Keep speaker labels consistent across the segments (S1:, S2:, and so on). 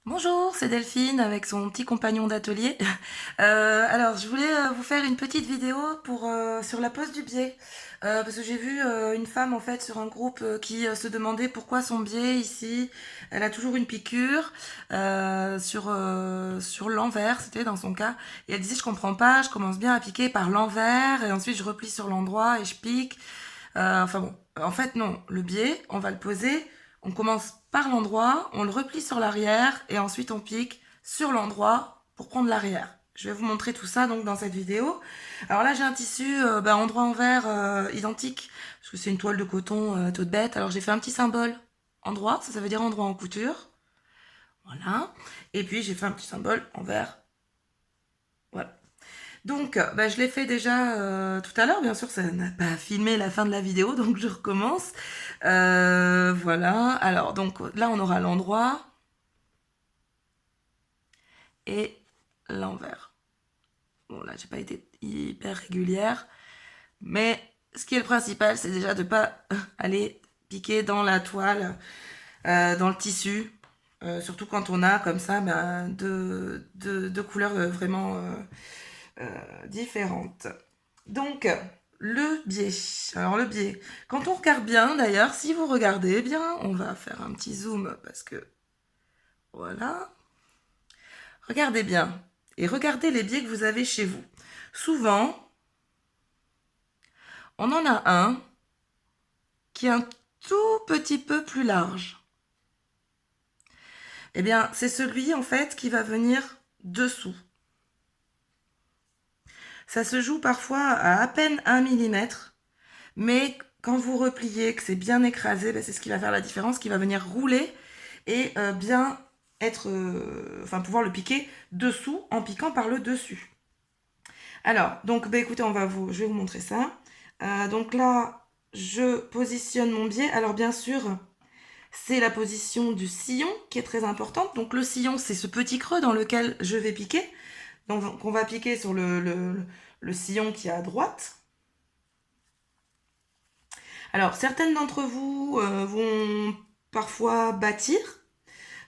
S1: Bonjour, c'est Delphine avec son petit compagnon d'atelier. Alors, je voulais vous faire une petite vidéo sur la pose du biais. Parce que j'ai vu une femme en fait sur un groupe qui se demandait pourquoi son biais ici, elle a toujours une piqûre sur l'envers, c'était dans son cas. Et elle disait je comprends pas, je commence bien à piquer par l'envers et ensuite je replie sur l'endroit et je pique. Enfin bon, en fait non, le biais, on va le poser, on commence par l'endroit, on le replie sur l'arrière et ensuite on pique sur l'endroit pour prendre l'arrière. Je vais vous montrer tout ça donc dans cette vidéo. Alors là j'ai un tissu endroit envers identique parce que c'est une toile de coton toute bête. Alors j'ai fait un petit symbole endroit, ça veut dire endroit en couture. Voilà. Et puis j'ai fait un petit symbole envers. Voilà. Donc, je l'ai fait déjà tout à l'heure. Bien sûr, ça n'a pas filmé la fin de la vidéo, donc je recommence. Voilà. Alors, donc là, on aura l'endroit et l'envers. Bon, là, j'ai pas été hyper régulière, mais ce qui est le principal, c'est déjà de pas aller piquer dans la toile, dans le tissu. Surtout quand on a comme ça deux couleurs vraiment différentes. Donc, le biais. Alors, le biais. Quand on regarde bien, d'ailleurs, si vous regardez bien, on va faire un petit zoom parce que voilà. Regardez bien et regardez les biais que vous avez chez vous. Souvent, on en a un qui est un tout petit peu plus large. Eh bien, c'est celui en fait qui va venir dessous. Ça se joue parfois à peine 1 millimètre. Mais quand vous repliez, que c'est bien écrasé, c'est ce qui va faire la différence, qui va venir rouler et bien être, pouvoir le piquer dessous en piquant par le dessus. Alors, donc, écoutez, je vais vous montrer ça. Donc là, je positionne mon biais. Alors bien sûr, c'est la position du sillon qui est très importante. Donc le sillon, c'est ce petit creux dans lequel je vais piquer. Donc on va piquer sur le sillon qui est à droite. Alors, certaines d'entre vous vont parfois bâtir,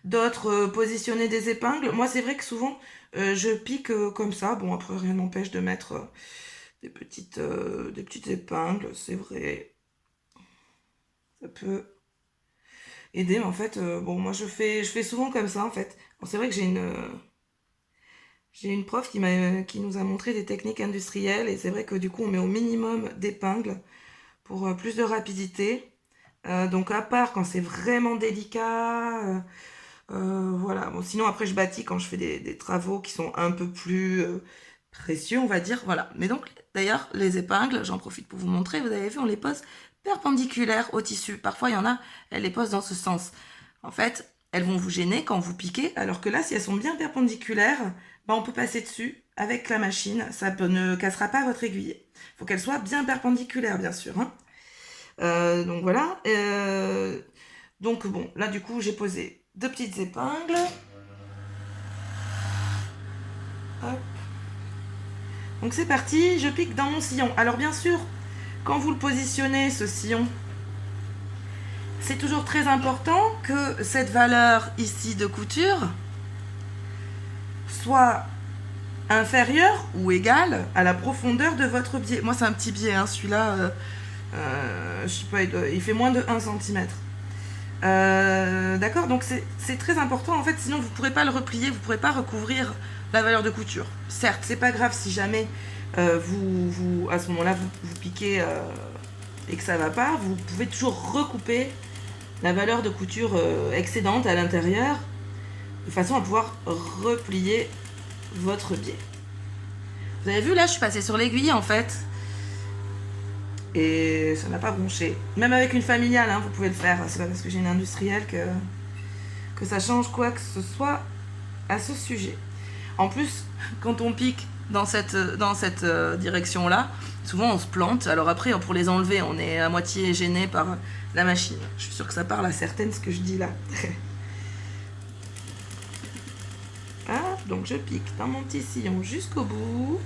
S1: d'autres positionner des épingles. Moi, c'est vrai que souvent, je pique comme ça. Bon, après, rien n'empêche de mettre des petites épingles, c'est vrai. Ça peut aider, mais en fait, moi, je fais souvent comme ça, en fait. Bon, c'est vrai que j'ai une prof qui nous a montré des techniques industrielles, et c'est vrai que du coup, on met au minimum d'épingles pour plus de rapidité. Donc à part quand c'est vraiment délicat, voilà. Bon, sinon après je bâtis quand je fais des travaux qui sont un peu plus précieux, on va dire. Voilà. Mais donc d'ailleurs les épingles, j'en profite pour vous montrer. Vous avez vu, on les pose perpendiculaires au tissu. Parfois il y en a, elles les posent dans ce sens. En fait, elles vont vous gêner quand vous piquez, alors que là, si elles sont bien perpendiculaires, on peut passer dessus avec la machine. Ça ne cassera pas votre aiguille. Il faut qu'elle soit bien perpendiculaire, bien sûr, hein. Donc voilà. Donc bon, là du coup j'ai posé deux petites épingles. Hop. Donc c'est parti, je pique dans mon sillon. Alors bien sûr, quand vous le positionnez, ce sillon, c'est toujours très important que cette valeur ici de couture soit inférieure ou égale à la profondeur de votre biais. Moi c'est un petit biais, hein, celui-là, je sais pas, il fait moins de 1 cm. D'accord, donc c'est très important en fait, sinon vous ne pourrez pas le replier, vous ne pourrez pas recouvrir la valeur de couture. Certes, c'est pas grave si jamais à ce moment-là vous piquez et que ça va pas, vous pouvez toujours recouper la valeur de couture excédente à l'intérieur de façon à pouvoir replier votre biais. Vous avez vu là, je suis passée sur l'aiguille en fait. Et ça n'a pas bronché. Même avec une familiale, hein, vous pouvez le faire. C'est pas parce que j'ai une industrielle que ça change quoi que ce soit à ce sujet. En plus, quand on pique dans cette direction-là, souvent on se plante. Alors après, pour les enlever, on est à moitié gêné par la machine. Je suis sûre que ça parle à certaines ce que je dis là. Ah, donc je pique dans mon petit sillon jusqu'au bout.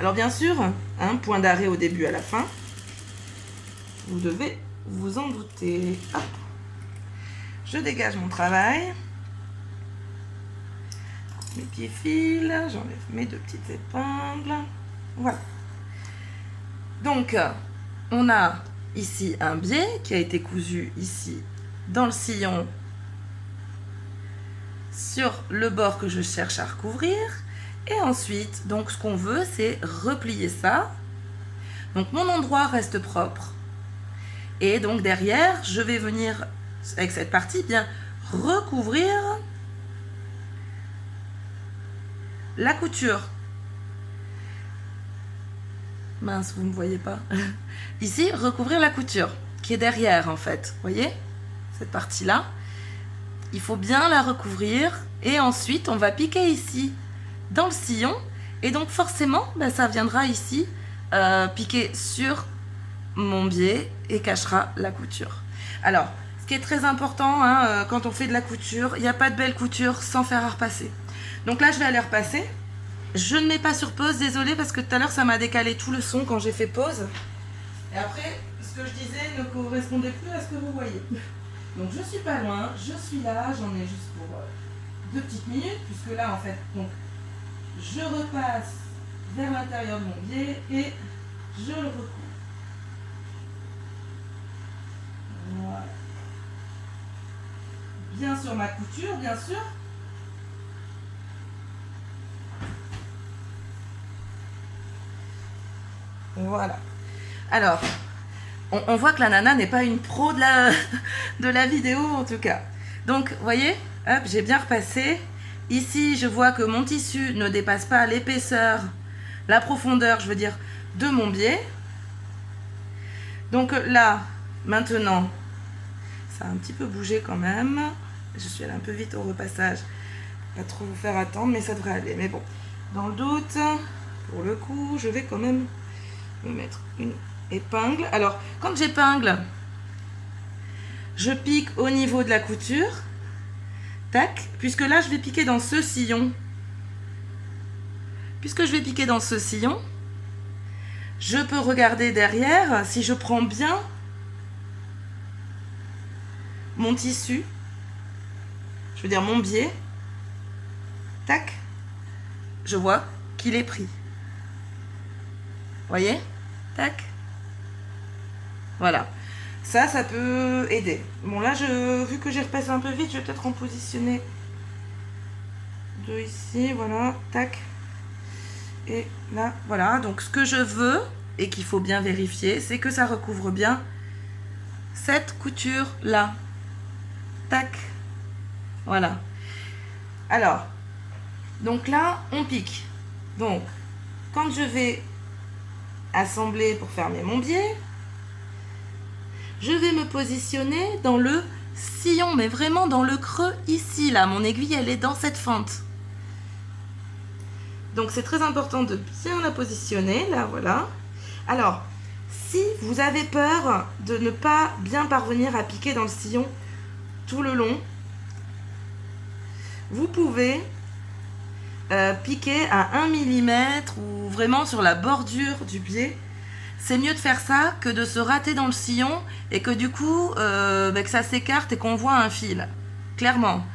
S1: Alors bien sûr, un point d'arrêt au début à la fin. Vous devez vous en douter. Hop. Je dégage mon travail. mes petits fils, j'enlève mes 2 petites épingles. Voilà. Donc, on a ici un biais qui a été cousu ici dans le sillon sur le bord que je cherche à recouvrir. Et ensuite, donc ce qu'on veut, c'est replier ça. Donc mon endroit reste propre. Et donc derrière, je vais venir, avec cette partie, bien recouvrir la couture. Mince, vous ne me voyez pas. Ici, recouvrir la couture, qui est derrière en fait. Vous voyez, cette partie-là. Il faut bien la recouvrir. Et ensuite, on va piquer ici, dans le sillon. Et donc forcément, ben, ça viendra ici, piquer sur mon biais et cachera la couture. Alors, ce qui est très important, hein, quand on fait de la couture, il n'y a pas de belle couture sans faire à repasser. Donc là, je vais aller repasser. Je ne mets pas sur pause, désolée, parce que tout à l'heure, ça m'a décalé tout le son quand j'ai fait pause. Et après, ce que je disais ne correspondait plus à ce que vous voyez. Donc, je suis pas loin, je suis là, j'en ai juste pour 2 petites minutes, puisque là, en fait, donc, je repasse vers l'intérieur de mon biais et je le recouvre. Voilà. Bien sur ma couture, bien sûr. Voilà. Alors, on voit que la nana n'est pas une pro de la vidéo en tout cas. Donc, vous voyez, hop, j'ai bien repassé. Ici, je vois que mon tissu ne dépasse pas l'épaisseur, la profondeur, je veux dire, de mon biais. Donc là, maintenant, ça a un petit peu bougé quand même. Je suis allée un peu vite au repassage. Pas trop vous faire attendre, mais ça devrait aller. Mais bon, dans le doute, pour le coup, je vais quand même me mettre une épingle. Alors, quand j'épingle, je pique au niveau de la couture. Tac, puisque là, je vais piquer dans ce sillon. Puisque je vais piquer dans ce sillon, je peux regarder derrière si je prends bien mon tissu, je veux dire mon biais. Tac, je vois qu'il est pris. Voyez? Tac. Voilà. Ça peut aider. Bon là, vu que j'ai repassé un peu vite, je vais peut-être en positionner 2 ici. Voilà. Tac. Et là, voilà. Donc ce que je veux, et qu'il faut bien vérifier, c'est que ça recouvre bien cette couture-là. Tac. Voilà. Alors, donc là, on pique. Donc, quand je vais assembler pour fermer mon biais, je vais me positionner dans le sillon, mais vraiment dans le creux ici, là. Mon aiguille, elle est dans cette fente. Donc, c'est très important de bien la positionner, là, voilà. Alors, si vous avez peur de ne pas bien parvenir à piquer dans le sillon tout le long, vous pouvez piquer à 1 mm ou vraiment sur la bordure du biais. C'est mieux de faire ça que de se rater dans le sillon et que du coup, que ça s'écarte et qu'on voit un fil. Clairement.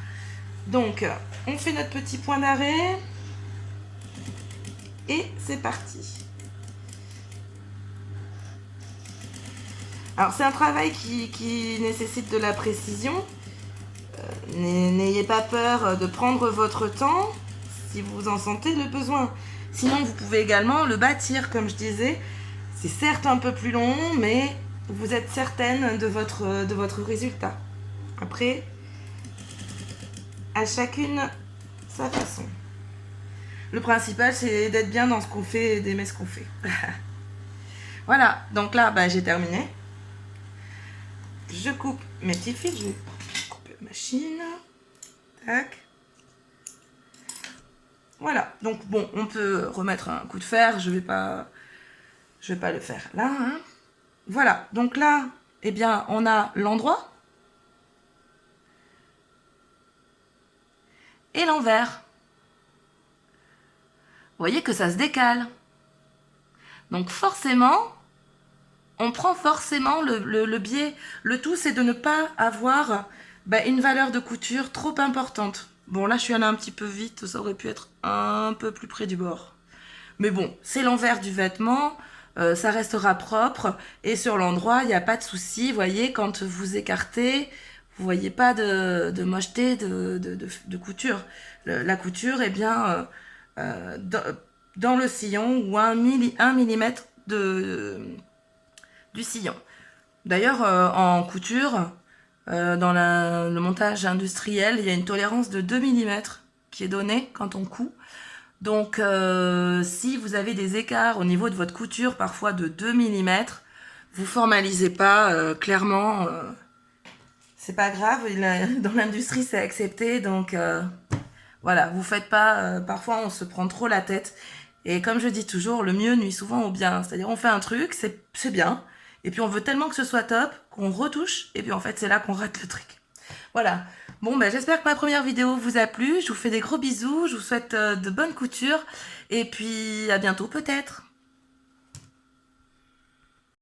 S1: Donc, on fait notre petit point d'arrêt. Et c'est parti. Alors, c'est un travail qui nécessite de la précision. N'ayez pas peur de prendre votre temps si vous en sentez le besoin. Sinon, vous pouvez également le bâtir, comme je disais. C'est certes un peu plus long, mais vous êtes certaine de votre résultat. Après, à chacune sa façon. Le principal, c'est d'être bien dans ce qu'on fait et d'aimer ce qu'on fait. Voilà, donc là, j'ai terminé. Je coupe mes petits fils. Je vais couper la machine. Tac. Voilà, donc bon, on peut remettre un coup de fer. Je vais pas le faire là. Hein. Voilà, donc là, eh bien, on a l'endroit et l'envers. Vous voyez que ça se décale. Donc forcément, on prend forcément le biais. Le tout, c'est de ne pas avoir une valeur de couture trop importante. Bon, là, je suis allée un petit peu vite, ça aurait pu être un peu plus près du bord. Mais bon, c'est l'envers du vêtement, ça restera propre, et sur l'endroit, il n'y a pas de souci. Vous voyez, quand vous écartez, vous voyez pas de mocheté de couture. La couture est bien dans le sillon ou 1 millimètre du sillon. D'ailleurs, en couture, dans le montage industriel, il y a une tolérance de 2 millimètres qui est donnée quand on coud. Donc, si vous avez des écarts au niveau de votre couture, parfois de 2 millimètres, vous formalisez pas, clairement. C'est pas grave, dans l'industrie, c'est accepté. Donc, voilà, vous faites pas. Parfois, on se prend trop la tête. Et comme je dis toujours, le mieux nuit souvent au bien. C'est-à-dire, on fait un truc, c'est bien. Et puis, on veut tellement que ce soit top qu'on retouche. Et puis, en fait, c'est là qu'on rate le truc. Voilà. Bon, j'espère que ma première vidéo vous a plu. Je vous fais des gros bisous. Je vous souhaite de bonnes coutures. Et puis, à bientôt peut-être.